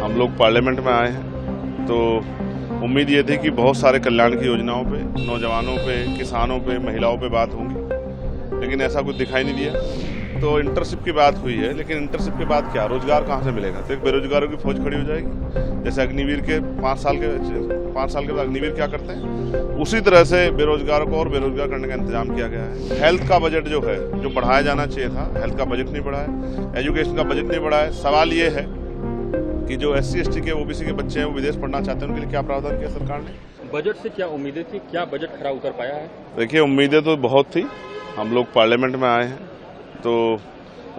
हम लोग पार्लियामेंट में आए हैं तो उम्मीद ये थी कि बहुत सारे कल्याण की योजनाओं पे, नौजवानों पे, किसानों पे, महिलाओं पे बात होंगी, लेकिन ऐसा कुछ दिखाई नहीं दिया। तो इंटर्नशिप की बात हुई है, लेकिन इंटर्नशिप के बाद क्या, रोजगार कहाँ से मिलेगा? तो एक बेरोजगारों की फौज खड़ी हो जाएगी। जैसे अग्निवीर के 5 साल के बाद अग्निवीर क्या करते हैं, उसी तरह से बेरोजगारों को और बेरोजगार करने का इंतजाम किया गया है। हेल्थ का बजट जो है, जो बढ़ाया जाना चाहिए था, हेल्थ का बजट नहीं बढ़ा है, एजुकेशन का बजट नहीं बढ़ा है। सवाल ये है कि जो SC ST के OBC के बच्चे हैं वो विदेश पढ़ना चाहते हैं, उनके लिए क्या प्रावधान किया सरकार ने? बजट से क्या उम्मीदें थी, क्या बजट खरा उतर पाया है? देखिए, उम्मीदें तो बहुत थी। हम लोग पार्लियामेंट में आए हैं तो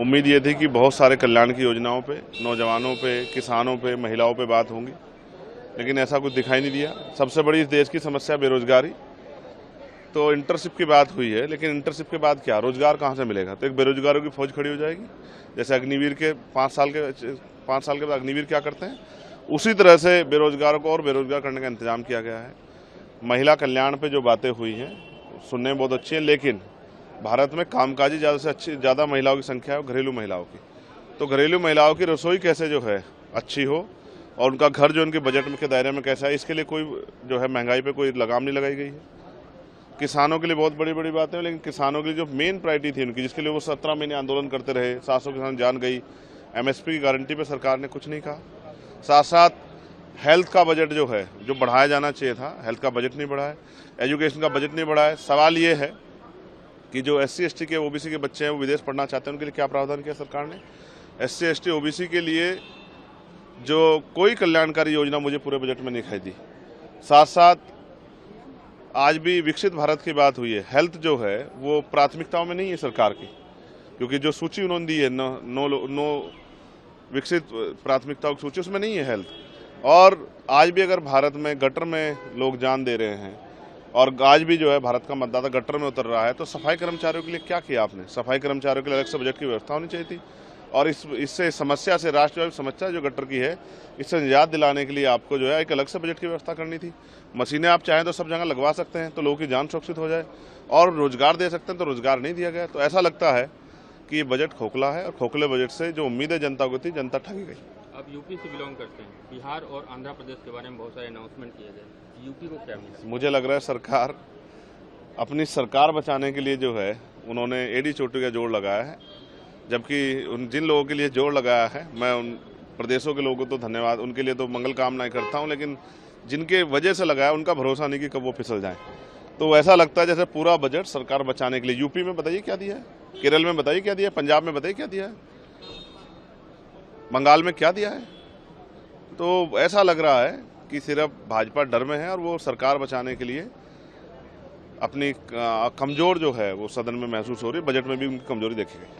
उम्मीद ये थी कि बहुत सारे कल्याण की योजनाओं पे, नौजवानों पे, किसानों पे, महिलाओं पे बात होंगी, लेकिन ऐसा कुछ दिखाई नहीं दिया। सबसे बड़ी इस देश की समस्या बेरोजगारी। तो इंटर्नशिप की बात हुई है, लेकिन इंटर्नशिप के बाद क्या, रोजगार कहाँ से मिलेगा? तो एक बेरोजगारों की फौज खड़ी हो जाएगी। जैसे अग्निवीर के 5 साल के बाद अग्निवीर क्या करते हैं, उसी तरह से बेरोजगारों को और बेरोजगार करने का इंतजाम किया गया है। महिला कल्याण पे जो बातें हुई हैं सुनने में बहुत अच्छी हैं, लेकिन भारत में कामकाजी ज़्यादा महिलाओं की संख्या है, घरेलू महिलाओं की। तो घरेलू महिलाओं की रसोई कैसे जो है अच्छी हो और उनका घर जो उनके बजट के दायरे में कैसा है, इसके लिए कोई जो है महंगाई पे कोई लगाम नहीं लगाई गई है। किसानों के लिए बहुत बड़ी बड़ी बातें हैं, लेकिन किसानों के लिए जो मेन प्रायोरिटी थी उनकी, जिसके लिए वो 17 महीने आंदोलन करते रहे, 700 किसान जान गई, MSP की गारंटी पे सरकार ने कुछ नहीं कहा। साथ साथ हेल्थ का बजट जो है, जो बढ़ाया जाना चाहिए था, हेल्थ का बजट नहीं बढ़ा है, एजुकेशन का बजट नहीं बढ़ा है। सवाल ये है कि जो SC ST के OBC के बच्चे हैं वो विदेश पढ़ना चाहते हैं, उनके लिए क्या प्रावधान किया सरकार ने? SC ST OBC के लिए जो कोई कल्याणकारी योजना मुझे पूरे बजट में नहीं दिखाई दी। साथ साथ आज भी विकसित भारत की बात हुई है, हेल्थ जो है वो प्राथमिकताओं में नहीं है सरकार की, क्योंकि जो सूची उन्होंने दी है नो विकसित प्राथमिकताओं की सूची, उसमें नहीं है हेल्थ। और आज भी अगर भारत में गटर में लोग जान दे रहे हैं और आज भी जो है भारत का मतदाता गटर में उतर रहा है, तो सफाई कर्मचारियों के लिए क्या किया आपने? सफाई कर्मचारियों के लिए अलग से बजट की व्यवस्था होनी चाहिए थी। और इससे समस्या से, राष्ट्रव्यापी समस्या जो गटर की है, इससे निजात दिलाने के लिए आपको जो है एक अलग से बजट की व्यवस्था करनी थी। मशीनें आप चाहें तो सब जगह लगवा सकते हैं, तो लोगों की जान सुरक्षित हो जाए, और रोजगार दे सकते हैं, तो रोजगार नहीं दिया गया। तो ऐसा लगता है कि ये बजट खोखला है, और खोखले बजट से जो उम्मीदें जनता को थी, जनता ठगी गई। अब यूपी से बिलोंग करते हैं, बिहार और आंध्र प्रदेश के बारे में बहुत सारे अनाउंसमेंट किए गए, यूपी को क्या मिला? मुझे लग रहा है सरकार अपनी सरकार बचाने के लिए जो है उन्होंने एड़ी चोटी का जोड़ लगाया है, जबकि जिन लोगों के लिए जोड़ लगाया है, मैं उन प्रदेशों के लोगों को तो धन्यवाद, उनके लिए तो मंगल कामनाएं करता हूं, लेकिन जिनके वजह से लगाया उनका भरोसा नहीं कि कब वो फिसल जाएं। तो ऐसा लगता है जैसे पूरा बजट सरकार बचाने के लिए। यूपी में बताइए क्या दिया है, केरल में बताइए क्या दिया है, पंजाब में बताइए क्या दिया है, बंगाल में क्या दिया है। तो ऐसा लग रहा है कि सिर्फ भाजपा डर में है और वो सरकार बचाने के लिए अपनी कमजोर जो है वो सदन में महसूस हो रही है। बजट में भी उनकी कमजोरी देखी गई।